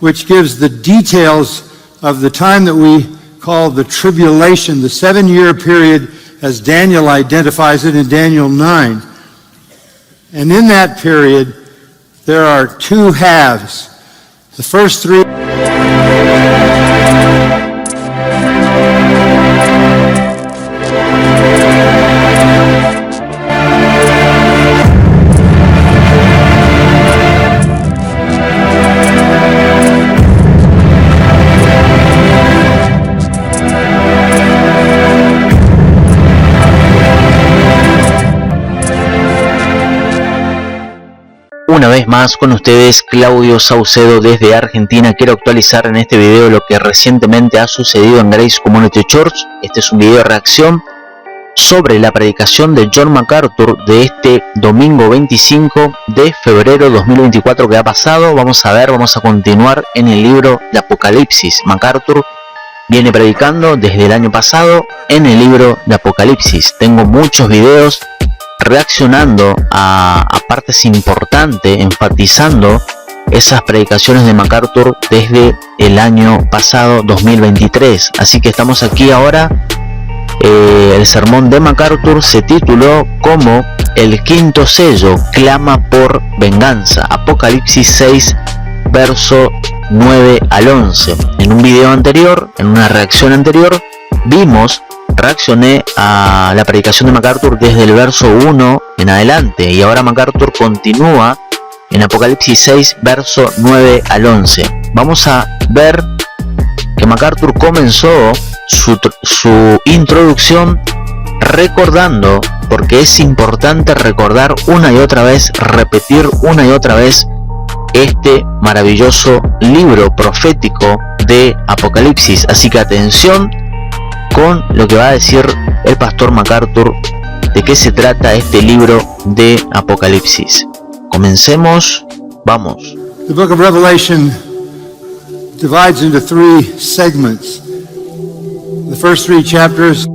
which gives the details of the time that we call the tribulation, the 7-year period as Daniel identifies it in Daniel 9. And in that period, there are two halves. The first three... Una vez más con ustedes, Claudio Saucedo desde Argentina. Quiero actualizar en este video lo que recientemente ha sucedido en Grace Community Church. Este es un video de reacción sobre la predicación de John MacArthur de este domingo 25 de febrero 2024 que ha pasado. Vamos a continuar en el libro de Apocalipsis. MacArthur viene predicando desde el año pasado en el libro de Apocalipsis. Tengo muchos videos reaccionando a partes importantes, enfatizando esas predicaciones de MacArthur desde el año pasado 2023. Así que estamos aquí ahora. El sermón de MacArthur se tituló como El quinto sello clama por venganza, Apocalipsis 6 verso 9 al 11. En un video anterior, en una reacción anterior, reaccioné a la predicación de MacArthur desde el verso 1 en adelante, y ahora MacArthur continúa en Apocalipsis 6 verso 9 al 11. Vamos a ver que MacArthur comenzó su introducción recordando, porque es importante recordar una y otra vez, repetir una y otra vez este maravilloso libro profético de Apocalipsis. Así que atención con lo que va a decir el pastor MacArthur, de qué se trata este libro de Apocalipsis. Comencemos, vamos. The book of Revelation divides into 3 segments. The first 3 chapters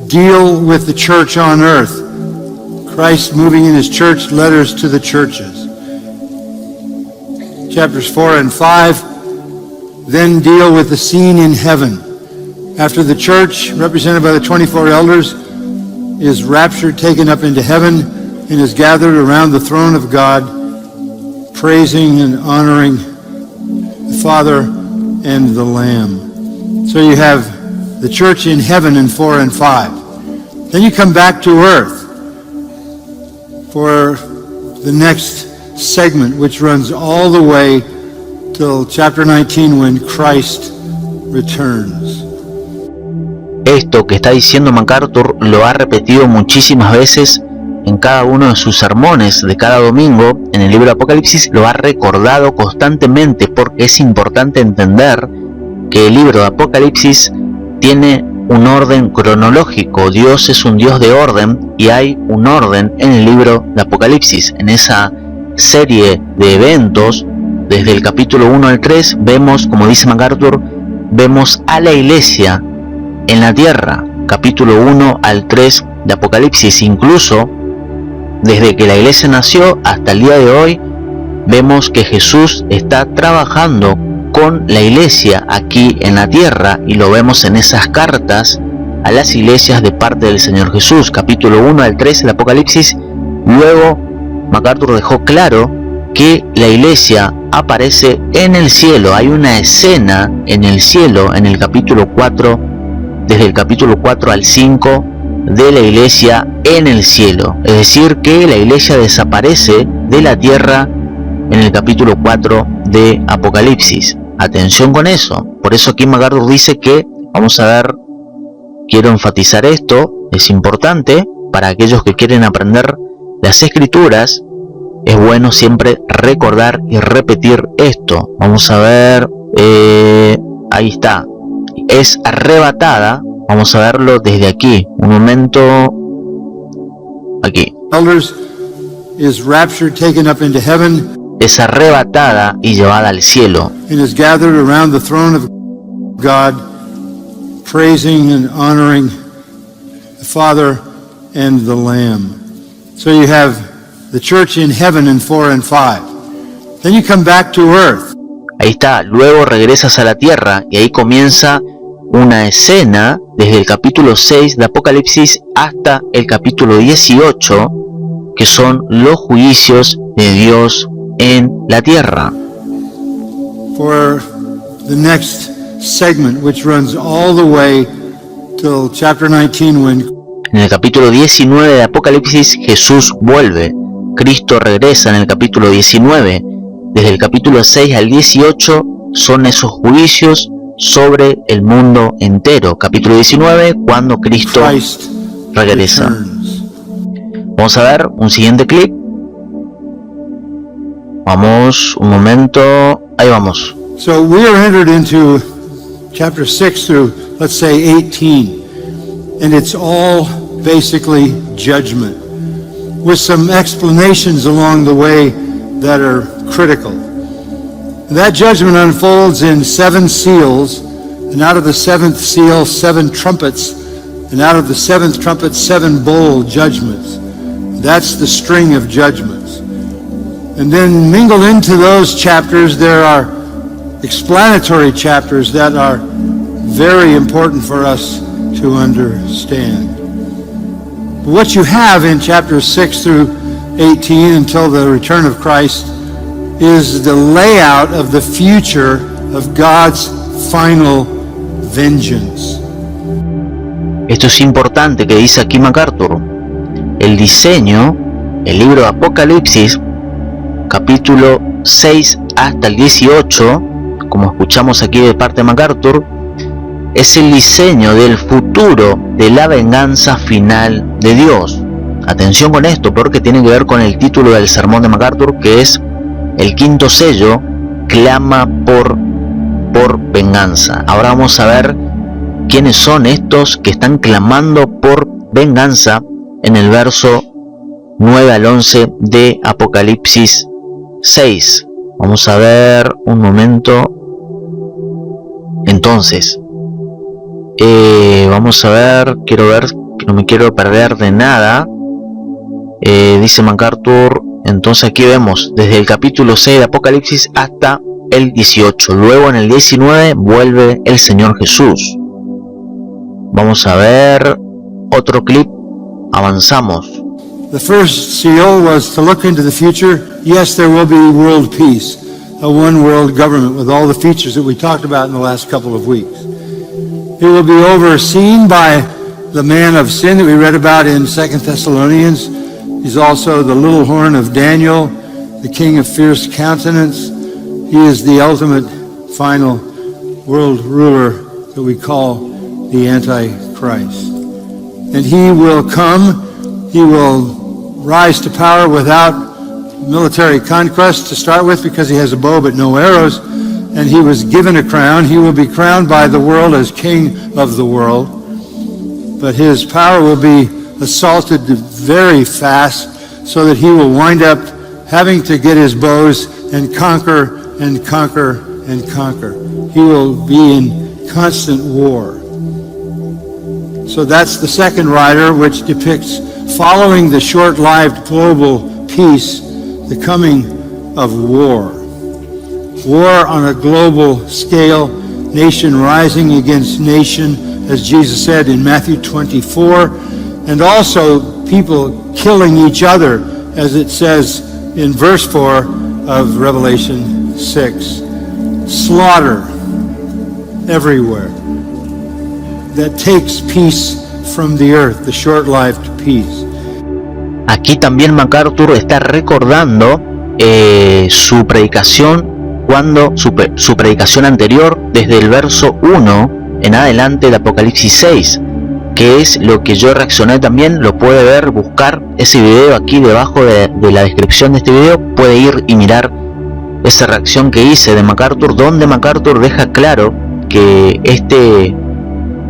deal with the church on earth. Christ moving in his church, letters to the churches. Chapters 4 and 5 then deal with the scene in heaven. After the church, represented by the 24 elders, is raptured, taken up into heaven, and is gathered around the throne of God, praising and honoring the Father and the Lamb. So you have the church in heaven in 4 and 5. Then you come back to earth for the next segment, which runs all the way till chapter 19 when Christ returns. Esto que está diciendo MacArthur lo ha repetido muchísimas veces en cada uno de sus sermones de cada domingo en el libro de Apocalipsis. Lo ha recordado constantemente porque es importante entender que el libro de Apocalipsis tiene un orden cronológico. Dios es un Dios de orden y hay un orden en el libro de Apocalipsis. En esa serie de eventos, desde el capítulo 1 al 3, vemos, como dice MacArthur, vemos a la iglesia en la tierra, capítulo 1 al 3 de Apocalipsis. Incluso desde que la iglesia nació hasta el día de hoy, vemos que Jesús está trabajando con la iglesia aquí en la tierra, y lo vemos en esas cartas a las iglesias de parte del Señor Jesús, capítulo 1 al 3 de Apocalipsis. Luego MacArthur dejó claro que la iglesia aparece en el cielo. Hay una escena en el cielo en el capítulo 4, desde el capítulo 4 al 5, de la iglesia en el cielo. Es decir, que la iglesia desaparece de la tierra en el capítulo 4 de Apocalipsis. Atención con eso. Por eso aquí MacArthur dice que, vamos a ver, quiero enfatizar esto, es importante para aquellos que quieren aprender las escrituras. Es bueno siempre recordar y repetir esto. Vamos a ver, ahí está. Es arrebatada, vamos a verlo desde aquí, un momento, aquí. Is raptured, taken up into heaven, es arrebatada y llevada al cielo. And is gathered around the throne of God, praising and honoring the Father and the Lamb. So you have the church in heaven in 4 and 5. Then you come back to earth. Ahí está, luego regresas a la tierra, y ahí comienza una escena desde el capítulo 6 de Apocalipsis hasta el capítulo 18, que son los juicios de Dios en la tierra. For the next segment, which runs all the way till chapter 19, when En el capítulo 19 de Apocalipsis, Jesús vuelve. Cristo regresa en el capítulo 19. Desde el capítulo 6 al 18 son esos juicios sobre el mundo entero. Capítulo 19, cuando Cristo Christ regresa. returns. Vamos a ver un siguiente clip. Vamos, un momento. Ahí vamos. So we are entered into chapter 6 through, let's say, 18, and it's all basically judgment, with some explanations along the way that are critical. That judgment unfolds in 7 seals, and out of the 7th seal, 7 trumpets, and out of the 7th trumpet, 7 bowl judgments. That's the string of judgments. And then mingled into those chapters, there are explanatory chapters that are very important for us to understand. What you have in chapters 6 through 18 until the return of Christ is the layout of the future of God's final vengeance. Esto es importante que dice aquí MacArthur. El diseño, el libro de Apocalipsis, capítulo 6 hasta el 18, como escuchamos aquí de parte de MacArthur, es el diseño del futuro de la venganza final de Dios. Atención con esto, porque tiene que ver con el título del sermón de MacArthur, que es el 5.º sello, clama por venganza. Ahora vamos a ver quiénes son estos que están clamando por venganza en el verso 9 al 11 de Apocalipsis 6. Vamos a ver un momento. Entonces, vamos a ver, quiero ver, que no me quiero perder de nada. Dice MacArthur, entonces aquí vemos desde el capítulo 6 de Apocalipsis hasta el 18. Luego en el 19 vuelve el Señor Jesús. Vamos a ver otro clip, avanzamos. The first seal was to look into the future. Yes, there will be world peace, a one world government with all the features that we talked about in the last couple of weeks. It will be overseen by the man of sin that we read about in 2 Thessalonians. He's also the little horn of Daniel, the king of fierce countenance. He is the ultimate final world ruler that we call the Antichrist. And he will come, he will rise to power without military conquest to start with, because he has a bow but no arrows, and he was given a crown. He will be crowned by the world as king of the world, but his power will be assaulted very fast, so that he will wind up having to get his bows and conquer and conquer and conquer. He will be in constant war. So that's the second rider, which depicts, following the short-lived global peace, the coming of war. War on a global scale, nation rising against nation, as Jesus said in Matthew 24, and also people killing each other, as it says in verse 4 of Revelation 6. Slaughter everywhere that takes peace from the earth, the short-lived peace. Aquí también MacArthur está recordando su predicación su predicación anterior, desde el verso 1 en adelante de Apocalipsis 6, que es lo que yo reaccioné también. Lo puede ver, buscar ese video aquí debajo de la descripción de este video, puede ir y mirar esa reacción que hice de MacArthur, donde MacArthur deja claro que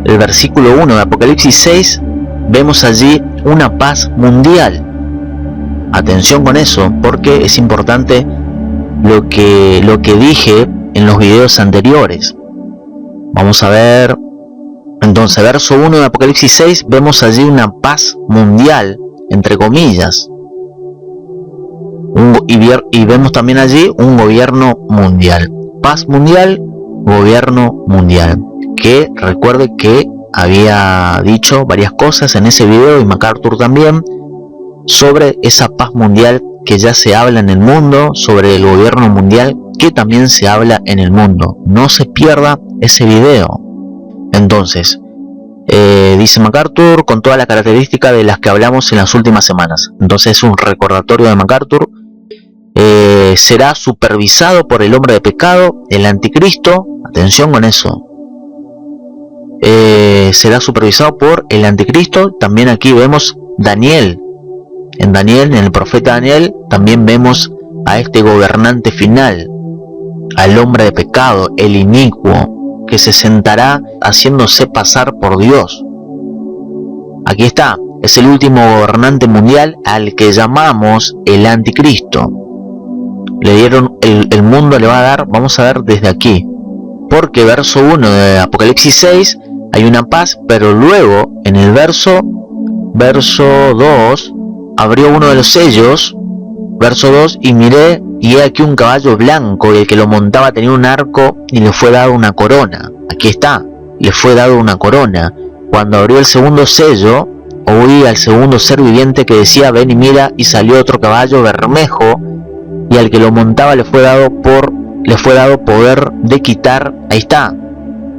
el versículo 1 de Apocalipsis 6, vemos allí una paz mundial. Atención con eso, porque es importante lo que dije en los videos anteriores. Vamos a ver, entonces, verso 1 de Apocalipsis 6, vemos allí una paz mundial, entre comillas, y vemos también allí un gobierno mundial. paz mundial, gobierno mundial. Que recuerde que había dicho varias cosas en ese video, y MacArthur también, sobre esa paz mundial que ya se habla en el mundo, sobre el gobierno mundial que también se habla en el mundo. No se pierda ese video. Entonces, dice MacArthur, con toda la característica de las que hablamos en las últimas semanas. Entonces es un recordatorio de MacArthur. Será supervisado por el hombre de pecado, el anticristo. Atención con eso. Será supervisado por el anticristo. También aquí vemos Daniel. En Daniel, en el profeta Daniel, también vemos a este gobernante final, al hombre de pecado, el inicuo, que se sentará haciéndose pasar por Dios. Aquí está, es el último gobernante mundial al que llamamos el anticristo. Le dieron, el mundo le va a dar, vamos a ver desde aquí, porque verso 1 de Apocalipsis 6 hay una paz, pero luego en el verso 2 abrió uno de los sellos, verso 2, y miré, y he aquí un caballo blanco, y el que lo montaba tenía un arco, y le fue dado una corona. Aquí está, le fue dado una corona. Cuando abrió el segundo sello, oí al segundo ser viviente que decía, ven y mira, y salió otro caballo bermejo, y al que lo montaba le fue dado poder de quitar. Ahí está,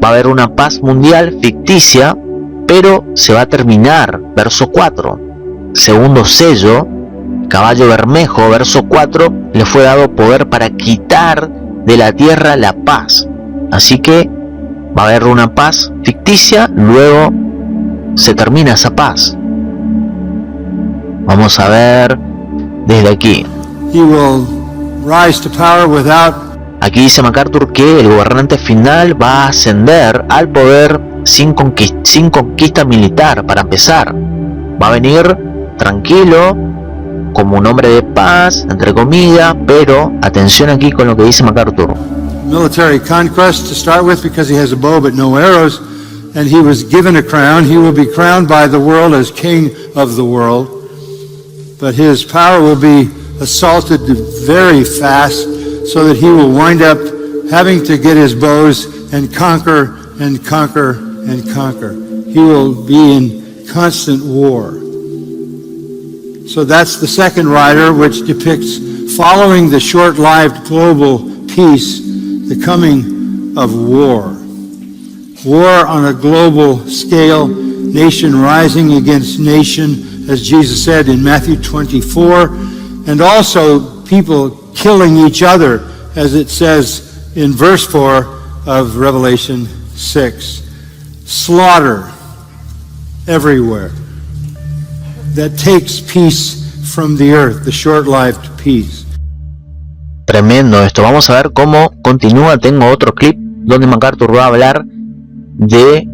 va a haber una paz mundial ficticia, pero se va a terminar. Verso 4, segundo sello, caballo bermejo, verso 4, le fue dado poder para quitar de la tierra la paz. Así que va a haber una paz ficticia, luego se termina esa paz. Vamos a ver desde aquí. He will rise to power without. Aquí dice MacArthur que el gobernante final va a ascender al poder sin conquista militar. Para empezar, va a venir tranquilo, como un hombre de paz, entre comillas, pero atención aquí con lo que dice MacArthur. Military conquest to start with, because he has a bow but no arrows, and he was given a crown. He will be crowned by the world as king of the world, but his power will be assaulted very fast, so that he will wind up having to get his bows and conquer and conquer and conquer. He will be in constant war. So that's the second rider, which depicts following the short-lived global peace, the coming of war. War on a global scale, nation rising against nation, as Jesus said in Matthew 24, and also people killing each other, as it says in verse 4 of Revelation 6. Slaughter everywhere that takes peace from the earth, the short-lived peace. Tremendo esto. Vamos a ver cómo continúa. Tengo otro clip donde MacArthur va a hablar de,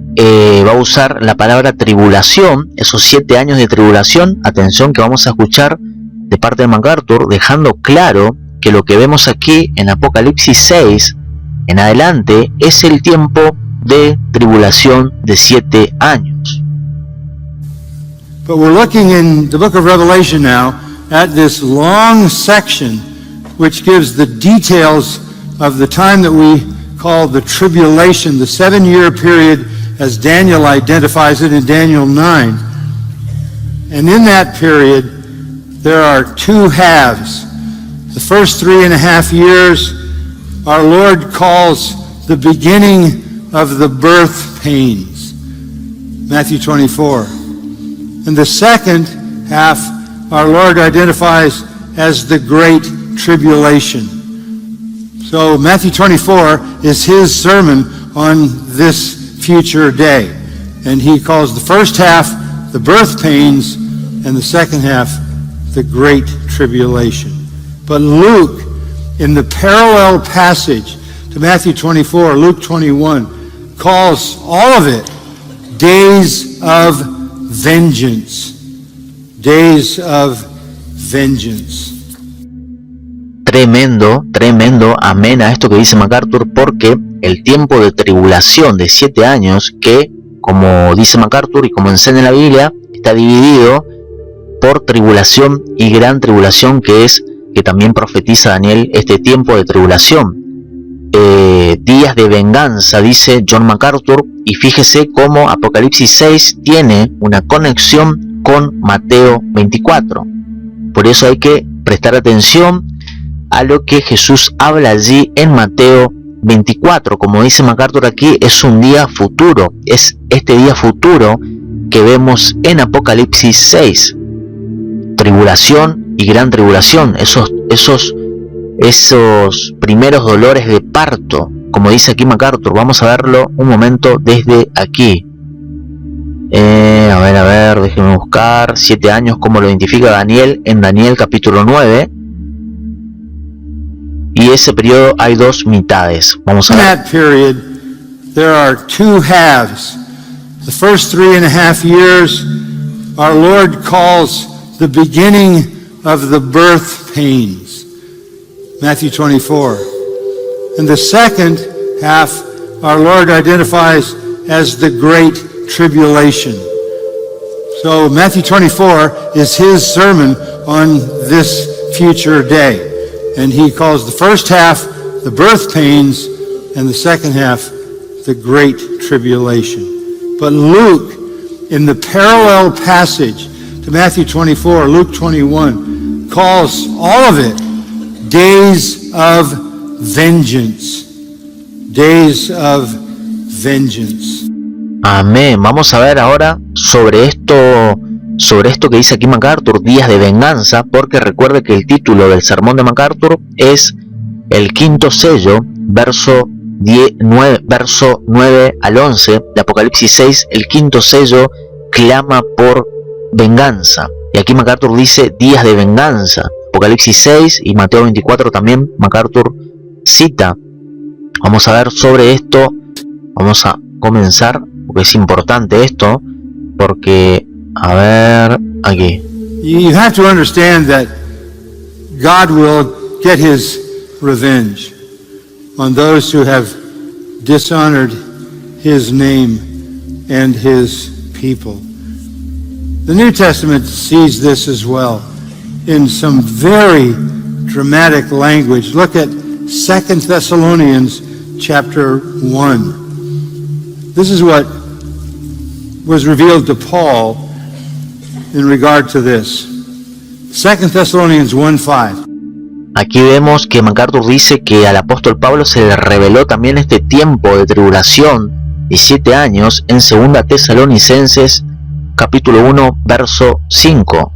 va a usar la palabra tribulación, esos 7 años de tribulación. Atención, que vamos a escuchar de parte de MacArthur, dejando claro que lo que vemos aquí en Apocalipsis 6 en adelante es el tiempo de tribulación de 7 años. But we're looking in the book of Revelation now at this long section which gives the details of the time that we call the tribulation, the 7-year period as Daniel identifies it in Daniel 9. And in that period, there are 2 halves. The first 3.5 years, our Lord calls the beginning of the birth pains, Matthew 24. And the second half, our Lord identifies as the Great Tribulation. So Matthew 24 is his sermon on this future day. And he calls the first half the birth pains and the second half the Great Tribulation. But Luke, in the parallel passage to Matthew 24, Luke 21, calls all of it days of vengeance. Days of vengeance. Tremendo, tremendo, amén a esto que dice MacArthur, porque el tiempo de tribulación de 7 años, que como dice MacArthur y como enseña la Biblia, está dividido por tribulación y gran tribulación, que también profetiza Daniel este tiempo de tribulación. días de venganza, dice John MacArthur, y fíjese cómo Apocalipsis 6 tiene una conexión con Mateo 24. Por eso hay que prestar atención a lo que Jesús habla allí en Mateo 24. Como dice MacArthur aquí, es un día futuro, es este día futuro que vemos en Apocalipsis 6. Tribulación y gran tribulación, esos primeros dolores de parto, como dice aquí MacArthur. Vamos a verlo un momento desde aquí. A ver, déjenme buscar. 7 años, como lo identifica Daniel en Daniel capítulo 9. Y ese periodo hay 2 mitades. Vamos a ver. In that period, there are 2 halves. The first 3.5 years, our Lord calls the beginning of the birth pains, Matthew 24. And the second half, our Lord identifies as the Great Tribulation. So Matthew 24 is his sermon on this future day. And he calls the first half the birth pains and the second half the Great Tribulation. But Luke, in the parallel passage to Matthew 24, Luke 21, calls all of it days of vengeance. Days of vengeance. Amén. Vamos a ver ahora sobre esto que dice aquí MacArthur, días de venganza, porque recuerde que el título del sermón de MacArthur es el quinto sello, verso 9 al 11 de Apocalipsis 6. El quinto sello clama por venganza, y aquí MacArthur dice días de venganza. Apocalipsis 6 y Mateo 24 también MacArthur cita. Vamos a ver sobre esto. Vamos a comenzar, porque es importante esto, porque, a ver, aquí. You have to understand that God will get his revenge on those who have dishonored his name and his people. The New Testament sees this as well in some very dramatic language. Look at 2 Thessalonians chapter 1. This is what was revealed to Paul in regard to this. 2 Thessalonians 1:5. Aquí vemos que MacArthur dice que al apóstol Pablo se le reveló también este tiempo de tribulación, 17 años, en 2 Tesalonicenses capítulo 1, verso 5.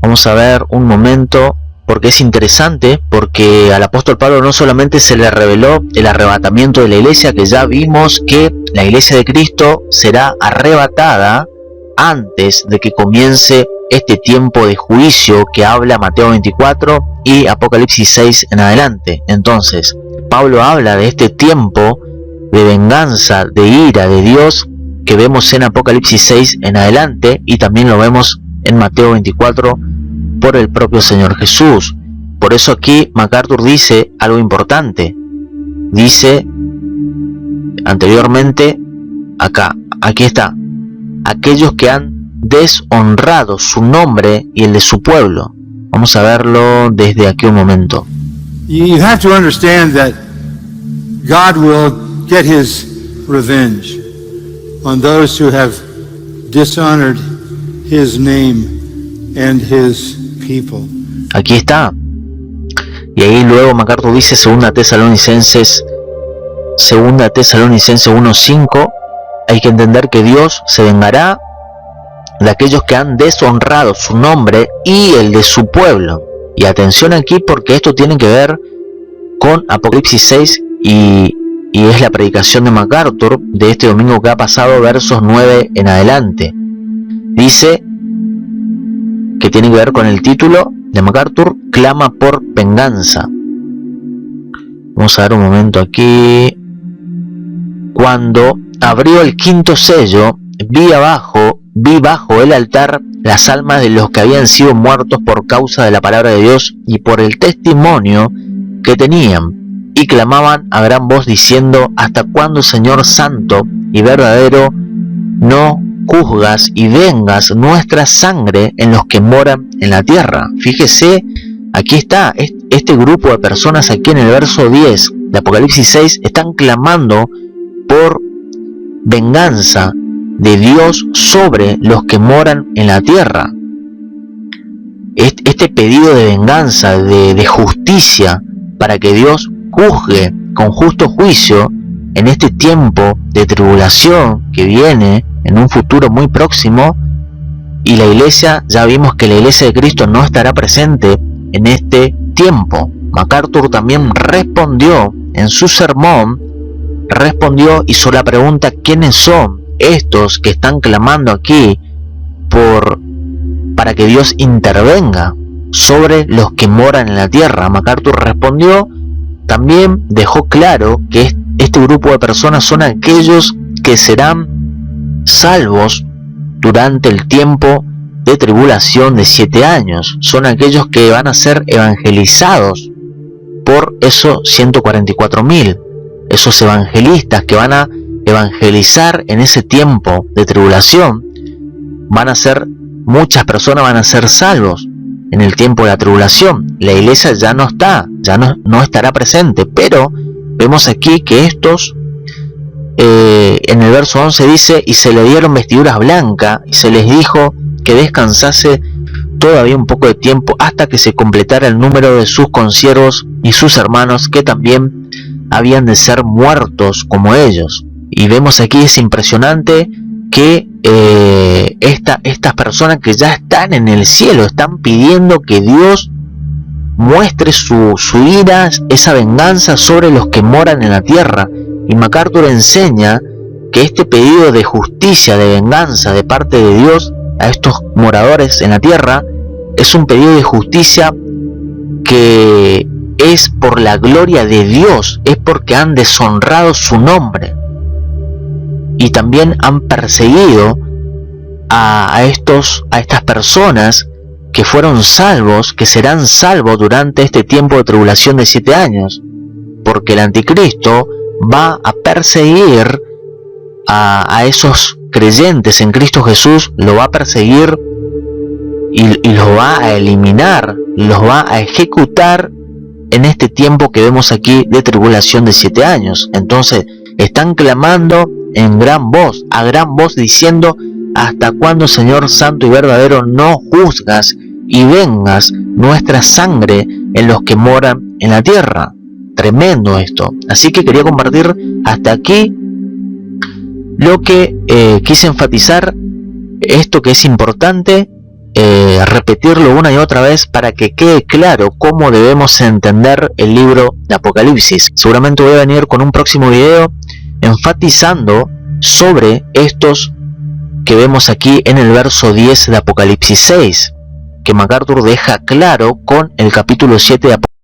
Vamos a ver un momento, porque es interesante, porque al apóstol Pablo no solamente se le reveló el arrebatamiento de la iglesia, que ya vimos que la iglesia de Cristo será arrebatada antes de que comience este tiempo de juicio que habla Mateo 24 y Apocalipsis 6 en adelante. Entonces, Pablo habla de este tiempo de venganza, de ira de Dios, que vemos en Apocalipsis 6 en adelante, y también lo vemos en Mateo 24 por el propio Señor Jesús. Por eso aquí MacArthur dice algo importante. Dice anteriormente, aquí está, aquellos que han deshonrado su nombre y el de su pueblo. Vamos a verlo desde aquí un momento. You have to understand that God will get his revenge on those who have dishonored his name and his people. Aquí está. Y ahí luego MacArthur dice 2 Tesalonicenses 1:5. Hay que entender que Dios se vengará de aquellos que han deshonrado su nombre y el de su pueblo. Y atención aquí, porque esto tiene que ver con Apocalipsis 6 y es la predicación de MacArthur de este domingo que ha pasado, versos 9 en adelante. Dice que tiene que ver con el título de MacArthur, clama por venganza. Vamos a ver un momento aquí. Cuando abrió el quinto sello, vi bajo el altar las almas de los que habían sido muertos por causa de la palabra de Dios y por el testimonio que tenían, y clamaban a gran voz diciendo: ¿hasta cuándo, Señor santo y verdadero, no juzgas y vengas nuestra sangre en los que moran en la tierra? Fíjese, aquí está este grupo de personas aquí en el verso 10. de Apocalipsis 6 están clamando por venganza de Dios sobre los que moran en la tierra. Este pedido de venganza, de justicia, para que Dios juzgue con justo juicio en este tiempo de tribulación que viene en un futuro muy próximo, y la iglesia, ya vimos que la iglesia de Cristo no estará presente en este tiempo. MacArthur también respondió en su sermón, hizo la pregunta: ¿quiénes son estos que están clamando aquí para que Dios intervenga sobre los que moran en la tierra? MacArthur respondió, también dejó claro que este grupo de personas son aquellos que serán salvos durante el tiempo de tribulación de 7 años. Son aquellos que van a ser evangelizados por esos 144.000, esos evangelistas que van a evangelizar en ese tiempo de tribulación. Muchas personas van a ser salvos en el tiempo de la tribulación. La iglesia ya no estará presente, pero vemos aquí que estos, en el verso 11 dice: y se le dieron vestiduras blancas, y se les dijo que descansase todavía un poco de tiempo hasta que se completara el número de sus consiervos y sus hermanos, que también habían de ser muertos como ellos. Y vemos aquí, es impresionante que estas personas que ya están en el cielo están pidiendo que Dios muestre su ira, esa venganza sobre los que moran en la tierra. Y MacArthur enseña que este pedido de justicia, de venganza de parte de Dios a estos moradores en la tierra, es un pedido de justicia que es por la gloria de Dios, es porque han deshonrado su nombre y también han perseguido a estas personas que fueron salvos, que serán salvos durante este tiempo de tribulación de 7 años, porque el anticristo va a perseguir a esos creyentes en Cristo Jesús, lo va a perseguir y los va a eliminar, los va a ejecutar en este tiempo que vemos aquí de tribulación de 7 años. Entonces están clamando en gran voz, a gran voz, diciendo: ¿hasta cuándo, Señor santo y verdadero, no juzgas y vengas nuestra sangre en los que moran en la tierra? Tremendo esto. Así que quería compartir hasta aquí lo que quise enfatizar, esto que es importante, repetirlo una y otra vez para que quede claro cómo debemos entender el libro de Apocalipsis. Seguramente voy a venir con un próximo video enfatizando sobre estos que vemos aquí en el verso 10 de Apocalipsis 6, que MacArthur deja claro con el capítulo 7 de Apocalipsis.